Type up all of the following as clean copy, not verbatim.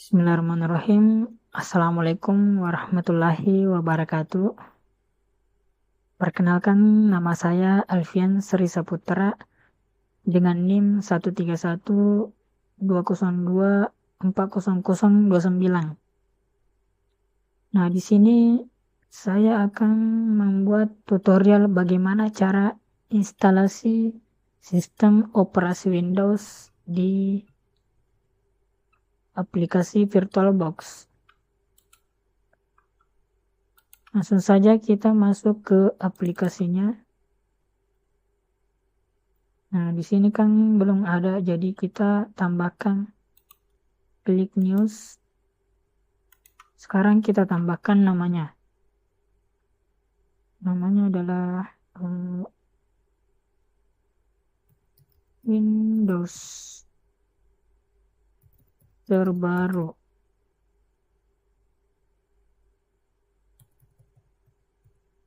Bismillahirrahmanirrahim. Assalamualaikum warahmatullahi wabarakatuh. Perkenalkan, nama saya Alfian Sri Saputra dengan NIM 13120240029. Nah, di sini saya akan membuat tutorial bagaimana cara instalasi sistem operasi Windows di aplikasi VirtualBox. Langsung saja kita masuk ke aplikasinya. Nah, di sini kan belum ada, jadi kita tambahkan klik news. Sekarang kita tambahkan namanya. Namanya adalah Windows terbaru.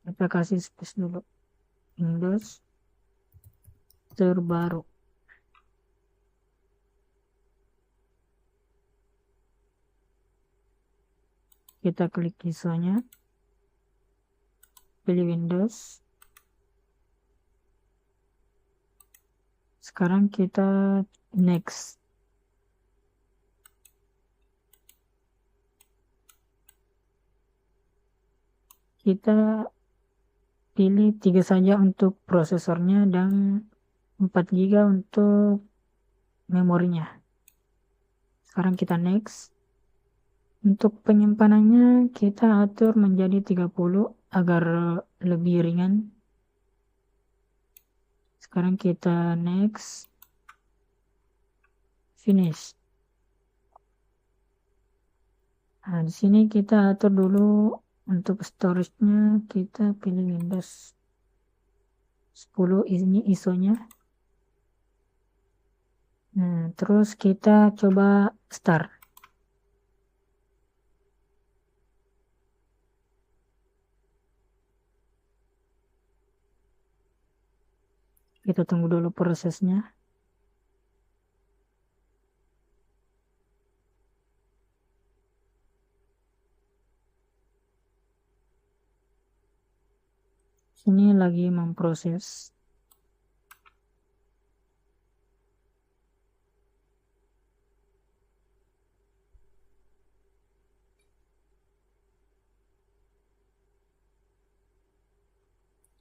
Kita kasih space dulu. Windows terbaru. Kita klik ISO-nya. Pilih Windows. Sekarang kita next. Kita pilih 3 saja untuk prosesornya dan 4 GB untuk memorinya. Sekarang kita next. Untuk penyimpanannya kita atur menjadi 30 agar lebih ringan. Sekarang kita next. Finish. Nah, di sini kita atur dulu untuk storage-nya, kita pilih Windows 10, ini ISO-nya. Nah, terus kita coba start. Kita tunggu dulu prosesnya. Sini lagi memproses.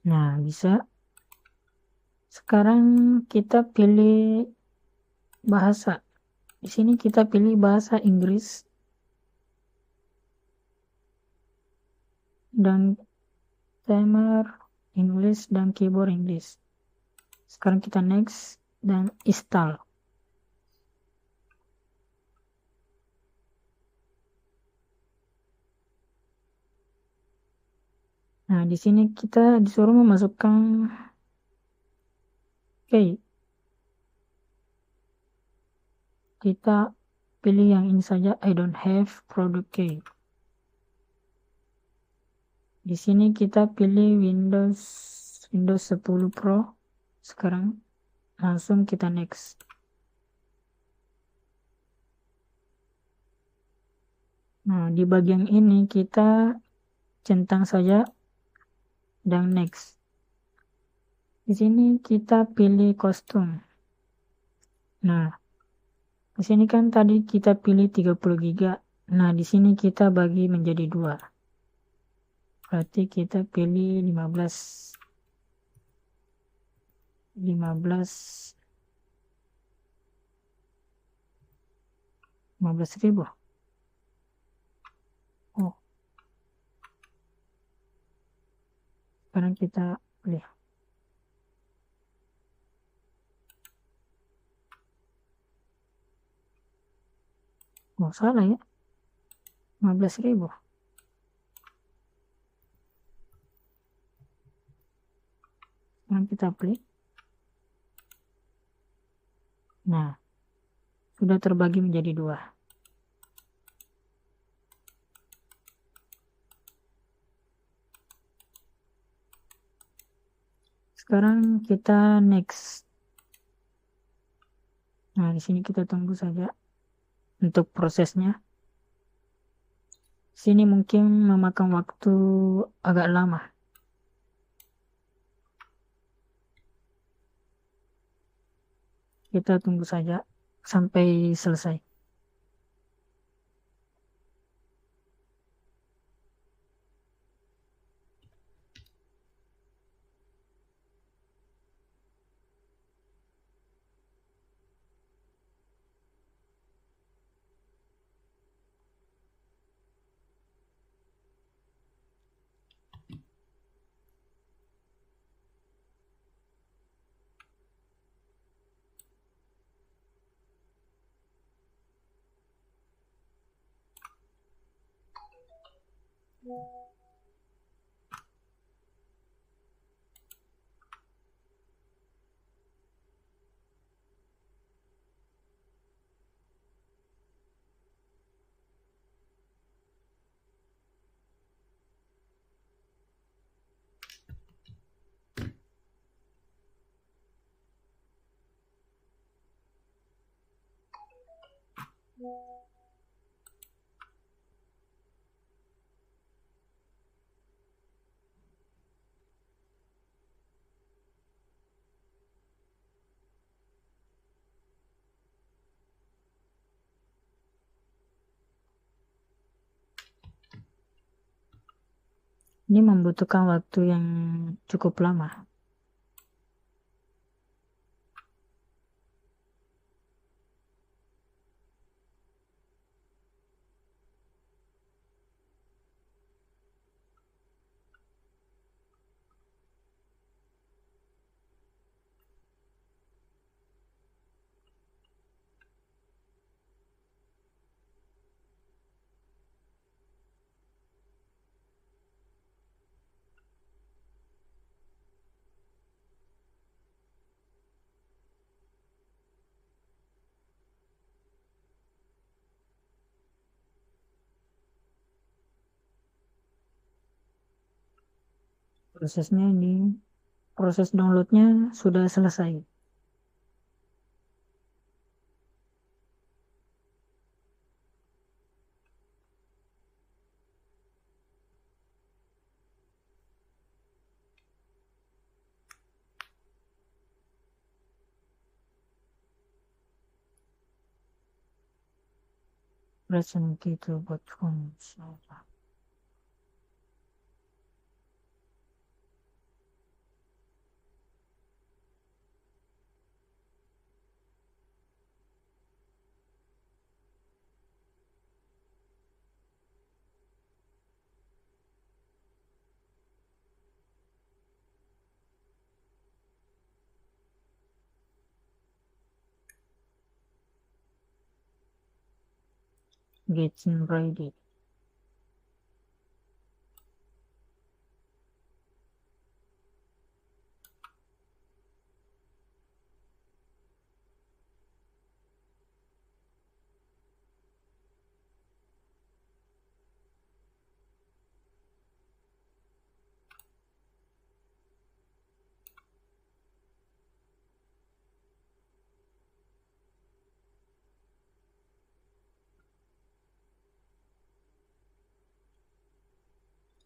Nah, bisa. Sekarang kita pilih bahasa. Di sini kita pilih bahasa Inggris dan timer English dan keyboard English. Sekarang kita next dan install. Nah, di sini kita disuruh memasukkan key. Kita pilih yang ini saja, I don't have product key. Di sini kita pilih Windows 10 Pro. Sekarang langsung kita next. Nah, di bagian ini kita centang saja dan next. Di sini kita pilih kostum. Nah, di sini kan tadi kita pilih 30 GB. Nah, di sini kita bagi menjadi 2. Berarti kita pilih 15.000. Oh, sekarang kita pilih. Oh, salah ya. 15.000. Sekarang kita pilih. Nah, sudah terbagi menjadi 2. Sekarang kita next. Nah, di sini kita tunggu saja untuk prosesnya. Sini mungkin memakan waktu agak lama. Kita tunggu saja sampai selesai. Ini membutuhkan waktu yang cukup lama. Prosesnya ini, proses downloadnya sudah selesai. Present gitu buat konsol. Getting ready.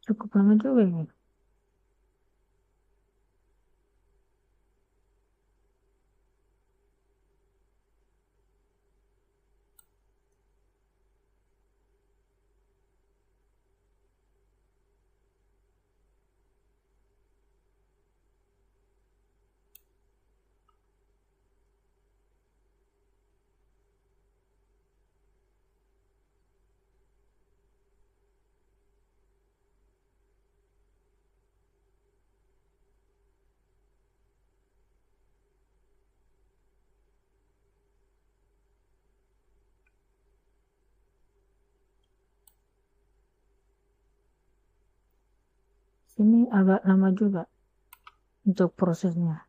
Cukup lama juga ini. Ini agak lama juga untuk prosesnya.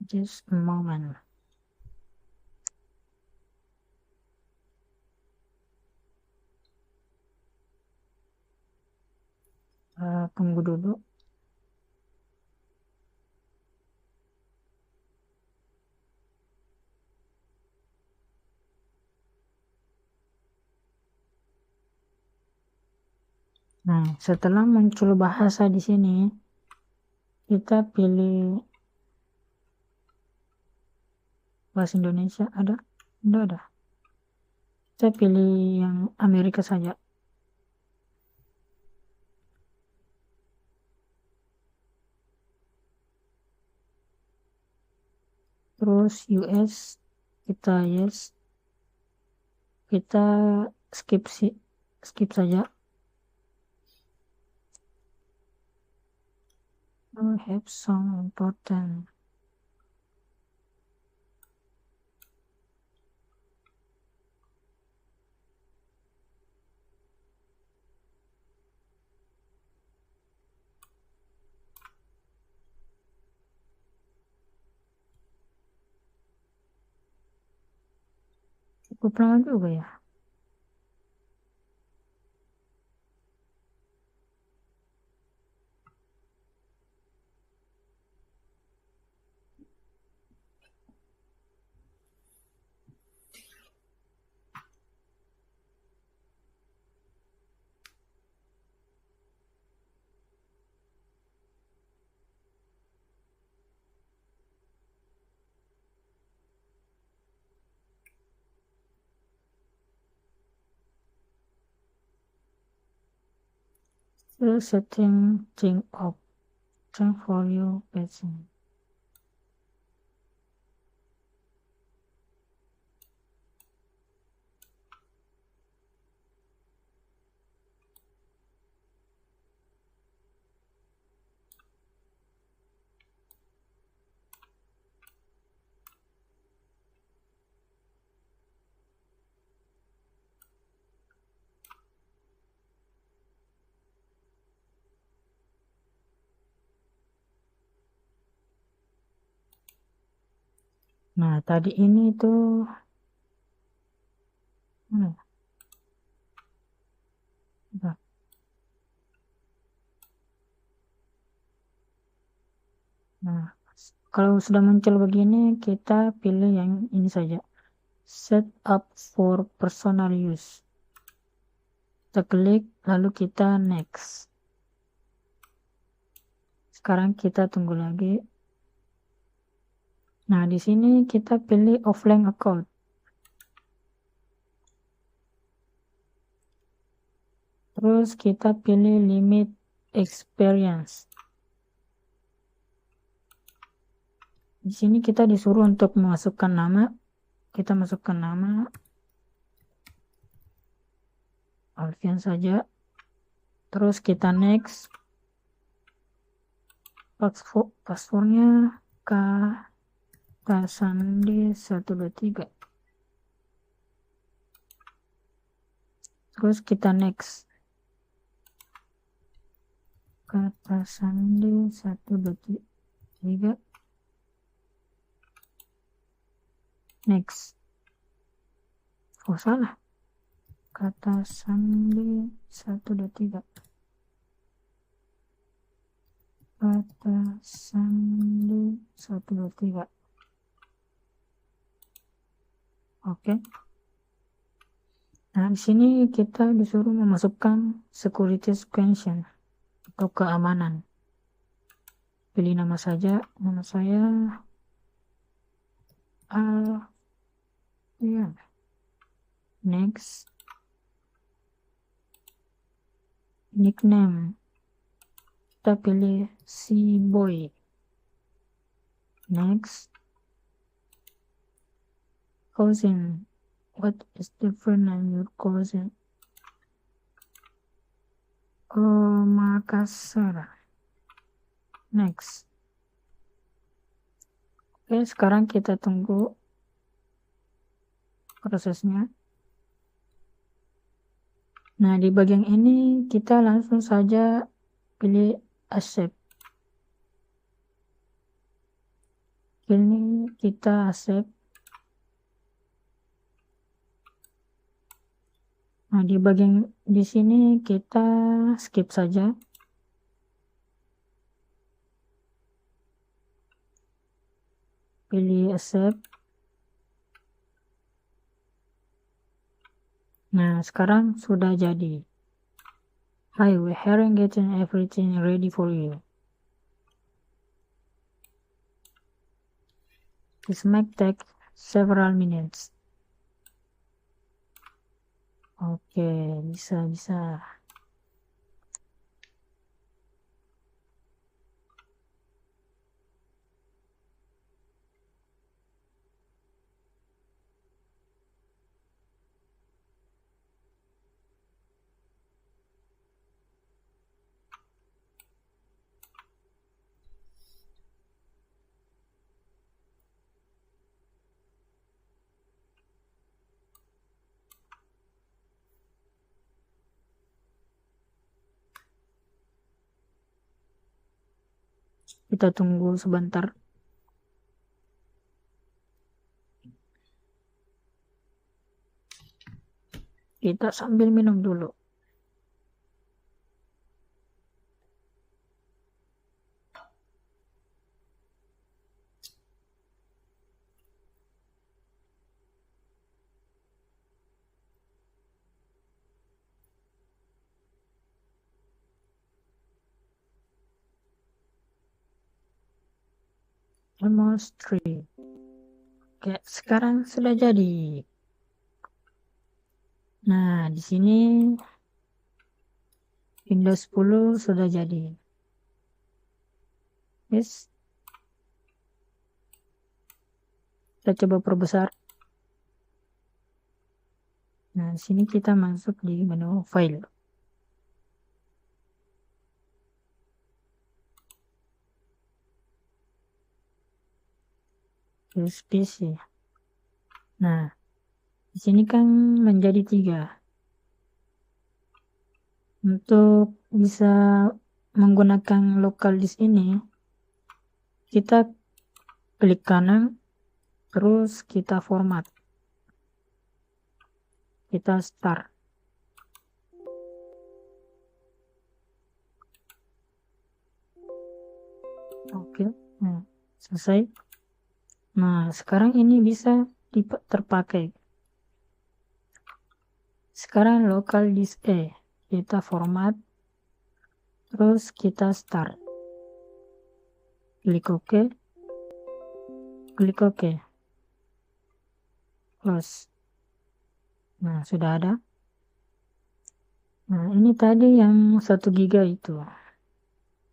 Just a moment. Tunggu dulu. Nah, setelah muncul bahasa di sini, kita pilih bahasa Indonesia, ada? Tidak ada. Kita pilih yang Amerika saja. Terus US, kita yes. Kita skip saja. We have some important. Cukup lama juga ya. Still setting thing up. Thank for your patience. Nah, tadi ini tuh mana? Bentar. Nah, kalau sudah muncul begini, kita pilih yang ini saja. Set up for personal use. Kita klik, lalu kita next. Sekarang kita tunggu lagi. Nah, di sini kita pilih offline account. Terus kita pilih limit experience. Di sini kita disuruh untuk memasukkan nama. Kita masukkan nama Alfian saja. Terus kita next. Passwordnya Kasandi123. Terus kita next. Kasandi123. Next. Oh, salah. Kasandi123. Kasandi123. Oke. Nah, di sini kita disuruh memasukkan security question atau keamanan. Pilih nama saja, nama saya Alfian. Next. Nickname. Kita pilih si boy. Next. Cousin. What is different than your cousin? Makassar. Next. Oke, sekarang kita tunggu prosesnya. Nah, di bagian ini kita langsung saja pilih accept. Ini kita accept. Nah, di bagian di sini kita skip saja. Pilih accept. Nah, sekarang sudah jadi. Hi, we're here and getting everything ready for you. This might take several minutes. Oke, bisa. Kita tunggu sebentar. Kita sambil minum dulu. Almost 3. Oke, sekarang sudah jadi. Nah, di sini Windows 10 sudah jadi. Yes. Kita coba perbesar. Nah, di sini kita masuk di menu file. Terus PC. Nah, di sini kan menjadi 3. Untuk bisa menggunakan local disk ini, kita klik kanan, terus kita format. Kita start. Oke, nah, selesai. Nah, sekarang ini bisa terpakai. Sekarang local disk E, kita format, terus kita start. Klik OK. Klik OK. Close. Nah, sudah ada. Nah, ini tadi yang 1 GB itu.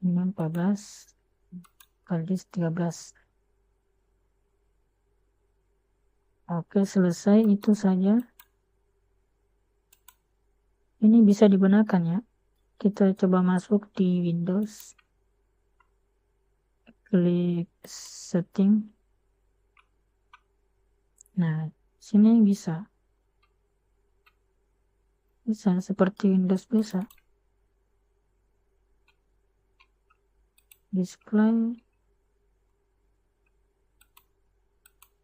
Ini 14 kali 13. Oke, selesai, itu saja. Ini bisa digunakan ya. Kita coba masuk di Windows. Klik setting. Nah, sini bisa. Bisa seperti Windows biasa. Display.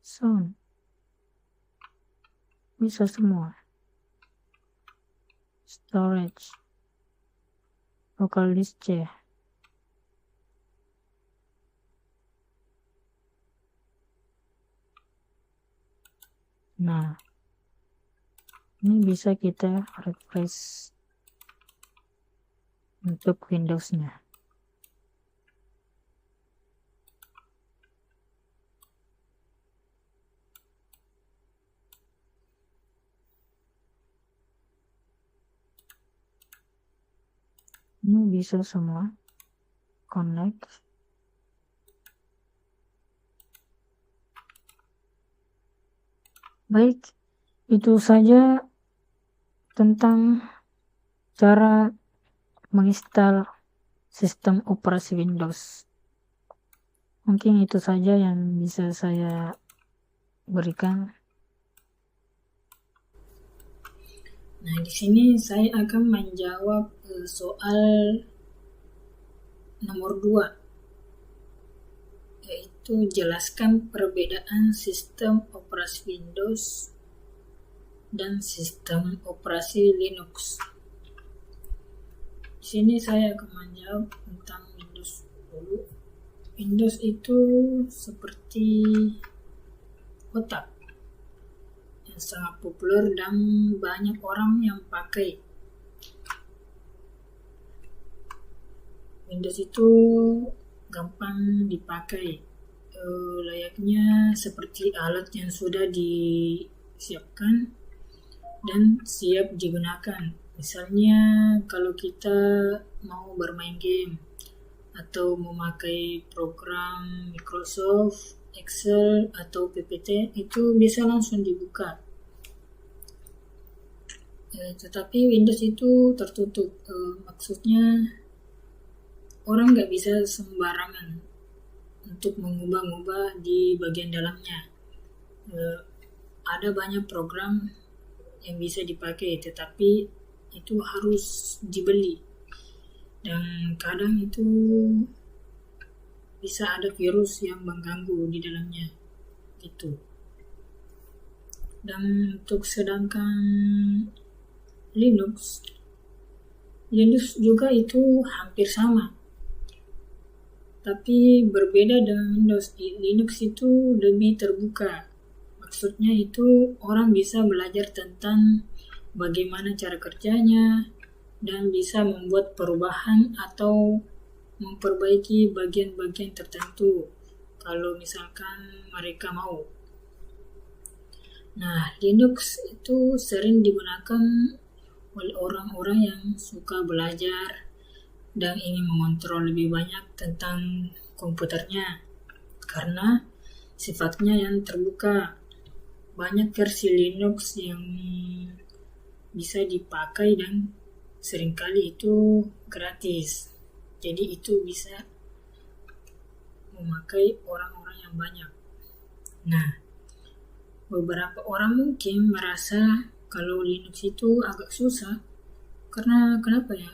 Sound. Bisa semua. Storage. Local disk C. Nah, ini bisa kita refresh untuk Windows-nya. Ini bisa semua. Connect. Baik, itu saja tentang cara menginstal sistem operasi Windows. Mungkin itu saja yang bisa saya berikan. Nah, di sini saya akan menjawab soal nomor 2, yaitu jelaskan perbedaan sistem operasi Windows dan sistem operasi Linux. Di sini saya akan menjawab tentang Windows dulu. Windows itu seperti kotak yang sangat populer dan banyak orang yang pakai. Windows itu gampang dipakai, layaknya seperti alat yang sudah disiapkan dan siap digunakan. Misalnya kalau kita mau bermain game atau memakai program Microsoft, Excel, atau PPT, itu bisa langsung dibuka. Tetapi Windows itu tertutup, maksudnya orang nggak bisa sembarangan untuk mengubah-ubah di bagian dalamnya. Ada banyak program yang bisa dipakai, tetapi itu harus dibeli. Dan kadang itu bisa ada virus yang mengganggu di dalamnya. Gitu. Dan untuk sedangkan Linux juga itu hampir sama. Tapi berbeda dengan Windows. Linux itu lebih terbuka. Maksudnya itu orang bisa belajar tentang bagaimana cara kerjanya dan bisa membuat perubahan atau memperbaiki bagian-bagian tertentu kalau misalkan mereka mau. Nah, Linux itu sering digunakan oleh orang-orang yang suka belajar dan ingin mengontrol lebih banyak tentang komputernya karena sifatnya yang terbuka. Banyak versi Linux yang bisa dipakai dan seringkali itu gratis. Jadi itu bisa memakai orang-orang yang banyak. Nah, beberapa orang mungkin merasa kalau Linux itu agak susah karena kenapa ya?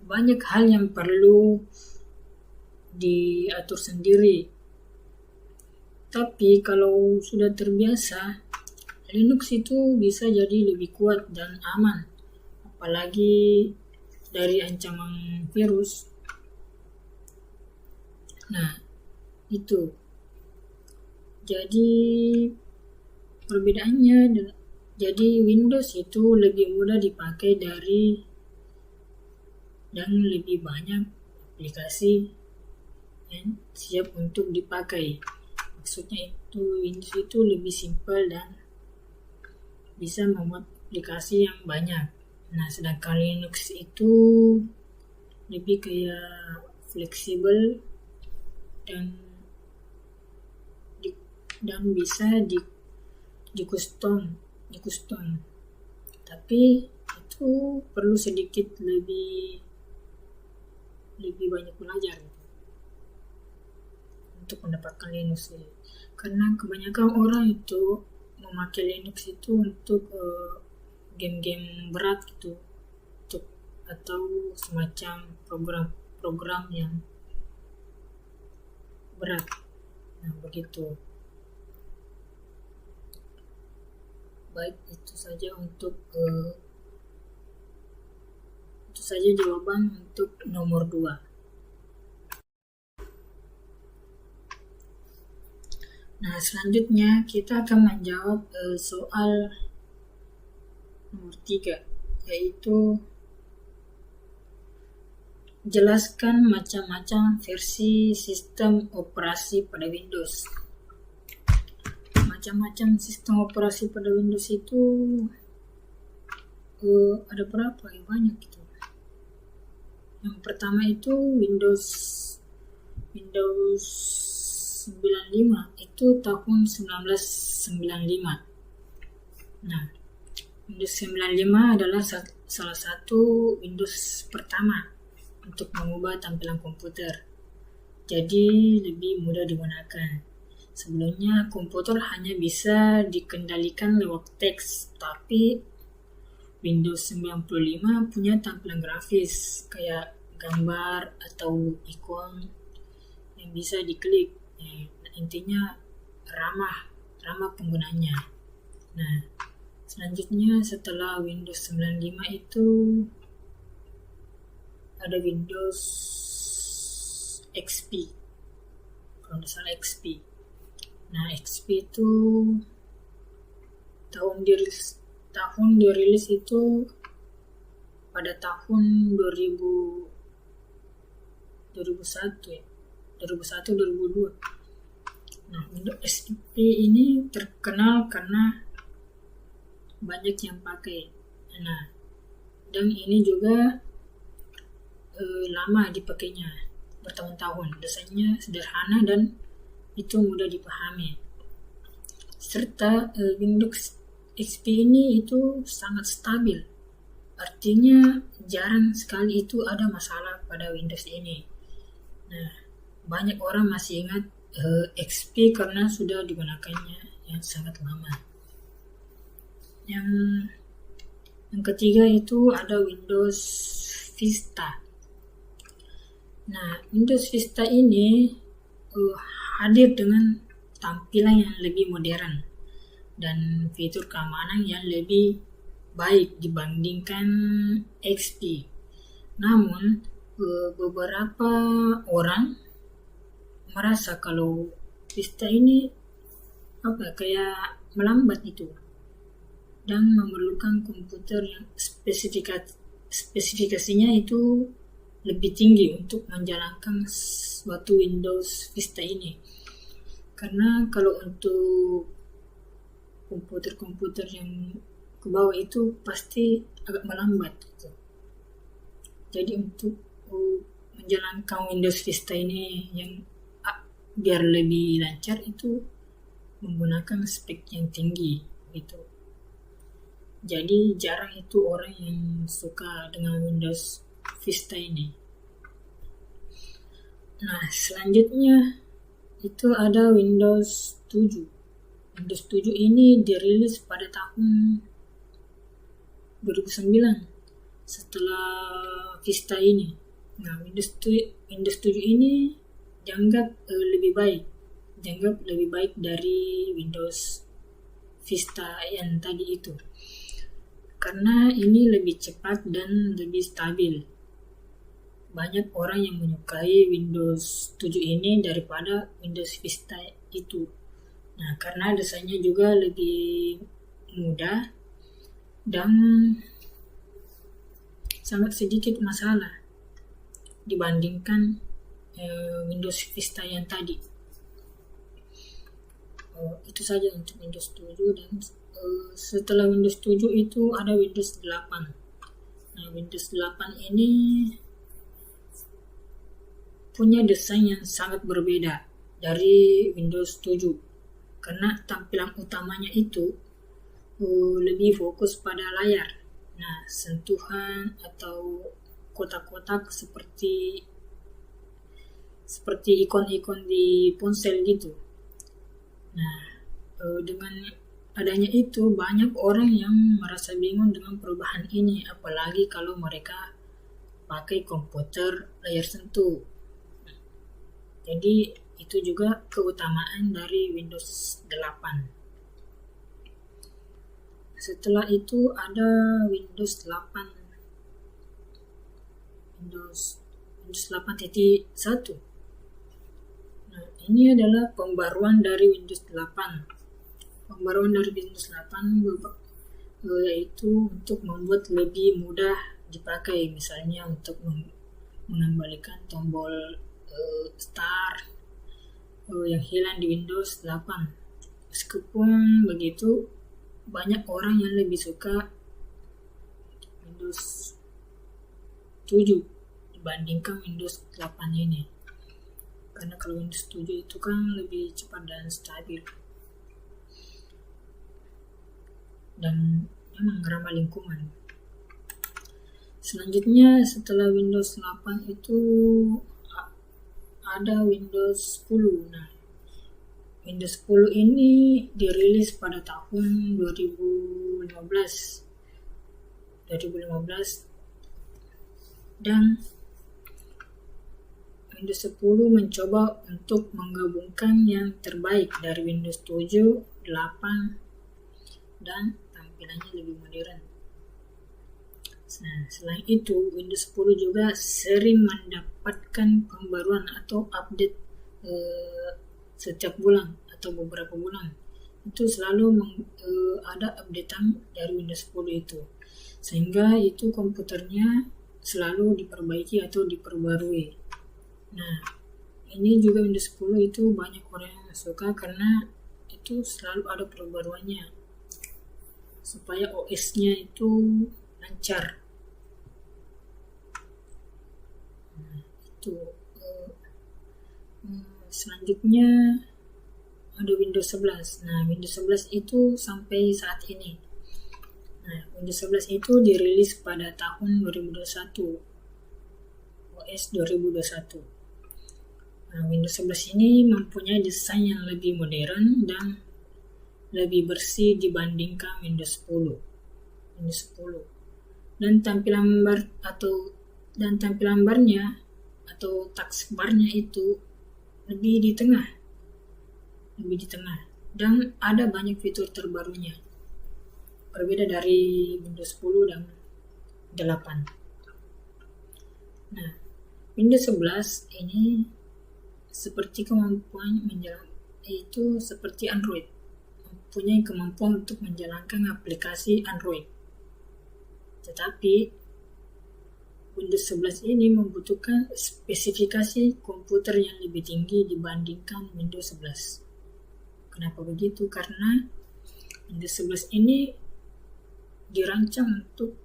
Banyak hal yang perlu diatur sendiri. Tapi kalau sudah terbiasa, Linux itu bisa jadi lebih kuat dan aman. Apalagi dari ancaman virus. Nah, itu. Jadi perbedaannya, jadi Windows itu lebih mudah dipakai dan lebih banyak aplikasi yang siap untuk dipakai. Maksudnya itu Windows itu lebih simpel dan bisa membuat aplikasi yang banyak. Nah, sedangkan Linux itu lebih kayak fleksibel dan bisa di custom. Tapi itu perlu sedikit lebih banyak belajar untuk mendapatkan Linux ini. Karena kebanyakan orang itu memakai Linux itu untuk game-game berat gitu, atau semacam program yang berat. Nah, begitu. Baik, itu saja jawaban untuk nomor 2. Nah, selanjutnya kita akan menjawab soal nomor 3, yaitu jelaskan macam-macam versi sistem operasi pada Windows. Macam-macam sistem operasi pada Windows itu ada berapa ya? Banyak gitu. Yang pertama itu Windows 95 itu tahun 1995. Nah, Windows 95 adalah salah satu Windows pertama untuk mengubah tampilan komputer. Jadi lebih mudah digunakan. Sebelumnya komputer hanya bisa dikendalikan lewat teks, tapi Windows 95 punya tampilan grafis kayak gambar atau ikon yang bisa diklik. Intinya ramah penggunanya. Nah, selanjutnya setelah Windows 95 itu ada Windows XP. Kalau tidak salah XP. Nah, XP itu tahun dirilis itu pada tahun 2000 2001 ya, 2001 2002. Nah, Windows XP ini terkenal karena banyak yang pakai. Nah, dan ini juga lama dipakainya, bertahun-tahun. Desainnya sederhana dan itu mudah dipahami. Serta Windows XP ini itu sangat stabil. Artinya jarang sekali itu ada masalah pada Windows ini. Nah, banyak orang masih ingat XP karena sudah digunakannya yang sangat lama. Yang ketiga itu ada Windows Vista. Nah, Windows Vista ini hadir dengan tampilan yang lebih modern dan fitur keamanan yang lebih baik dibandingkan XP. Namun, beberapa orang merasa kalau Vista ini kayak melambat itu dan memerlukan komputer yang spesifikasinya itu lebih tinggi untuk menjalankan suatu Windows Vista ini. Karena kalau untuk komputer-komputer yang ke bawah itu pasti agak melambat gitu. Jadi untuk menjalankan Windows Vista ini yang biar lebih lancar itu menggunakan spek yang tinggi gitu. Jadi jarang itu orang yang suka dengan Windows Vista ini. Nah, selanjutnya itu ada Windows 7. Windows 7 ini dirilis pada tahun 2009 setelah Vista ini. Nah, Windows 7 ini dianggap lebih baik dari Windows Vista yang tadi itu. Karena ini lebih cepat dan lebih stabil. Banyak orang yang menyukai Windows 7 ini daripada Windows Vista itu. Nah, karena desainnya juga lebih mudah dan sangat sedikit masalah dibandingkan Windows Vista yang tadi. Itu saja untuk Windows 7 dan setelah Windows 7 itu ada Windows 8. Nah, Windows 8 ini punya desain yang sangat berbeda dari Windows 7 karena tampilan utamanya itu lebih fokus pada layar. Nah, sentuhan atau kotak-kotak seperti ikon-ikon di ponsel gitu. Nah, dengan adanya itu banyak orang yang merasa bingung dengan perubahan ini, apalagi kalau mereka pakai komputer layar sentuh. Jadi itu juga keutamaan dari Windows 8. Setelah itu ada Windows 8. Windows 8.1. Nah, ini adalah pembaruan dari Windows 8. Pembaruan dari Windows 8 yaitu untuk membuat lebih mudah dipakai, misalnya untuk mengembalikan tombol start yang hilang di Windows 8. Meskipun begitu, banyak orang yang lebih suka Windows 7 dibandingkan Windows 8 ini. Karena kalau Windows 7 itu kan lebih cepat dan stabil. Dan memang ramah lingkungan. Selanjutnya setelah Windows 8 itu ada Windows 10. Nah, Windows 10 ini dirilis pada tahun 2015 dan Windows 10 mencoba untuk menggabungkan yang terbaik dari Windows 7, 8 dan tampilannya lebih modern. Nah, selain itu, Windows 10 juga sering mendapatkan pembaruan atau update setiap bulan atau beberapa bulan. Itu selalu ada updatean dari Windows 10 itu. Sehingga itu komputernya selalu diperbaiki atau diperbarui. Nah, ini juga Windows 10 itu banyak orang yang suka karena itu selalu ada perbaruannya supaya OS-nya itu lancar. Nah, itu selanjutnya ada Windows 11. Nah, Windows 11 itu sampai saat ini. Nah, Windows 11 itu dirilis pada tahun 2021. OS 2021. Nah, Windows 11 ini mempunyai desain yang lebih modern dan lebih bersih dibandingkan Windows 10. Windows 10. Dan tampilan barnya atau taskbarnya itu lebih di tengah. Dan ada banyak fitur terbarunya. Berbeda dari Windows 10 dan 8. Nah, Windows 11 ini seperti kemampuan itu seperti Android, mempunyai kemampuan untuk menjalankan aplikasi Android. Tetapi Windows 11 ini membutuhkan spesifikasi komputer yang lebih tinggi dibandingkan Windows 11. Kenapa begitu? Karena Windows 11 ini dirancang untuk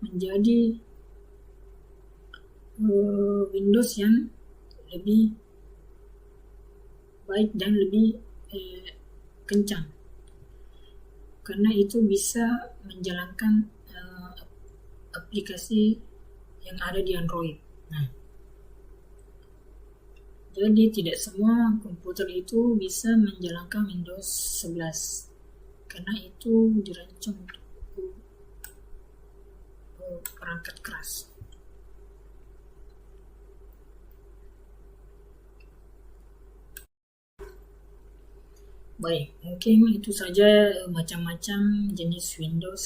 menjadi Windows yang lebih baik dan lebih kencang, karena itu bisa menjalankan aplikasi yang ada di Android. Nah, jadi tidak semua komputer itu bisa menjalankan Windows 11 karena itu dirancang untuk perangkat keras. Baik, mungkin itu saja macam-macam jenis Windows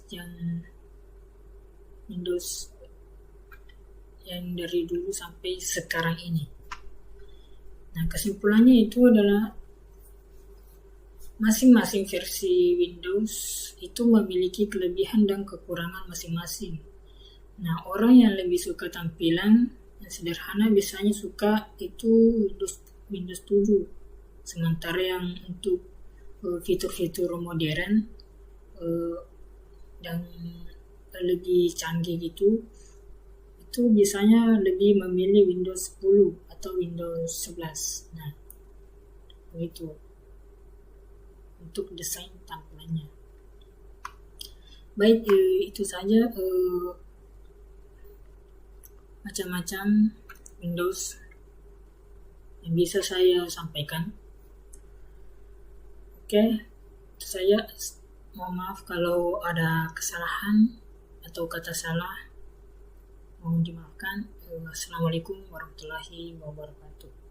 yang dari dulu sampai sekarang ini. Nah, kesimpulannya itu adalah masing-masing versi Windows itu memiliki kelebihan dan kekurangan masing-masing. Nah, orang yang lebih suka tampilan yang sederhana biasanya suka itu Windows 7. Sementara yang untuk fitur-fitur modern dan lebih canggih gitu, itu biasanya lebih memilih Windows 10 atau Windows 11. Nah, begitu untuk desain tampilannya. Baik, itu saja macam-macam Windows yang bisa saya sampaikan. Oke, itu saja. Mohon maaf kalau ada kesalahan atau kata salah, mohon dimaafkan. Assalamualaikum warahmatullahi wabarakatuh.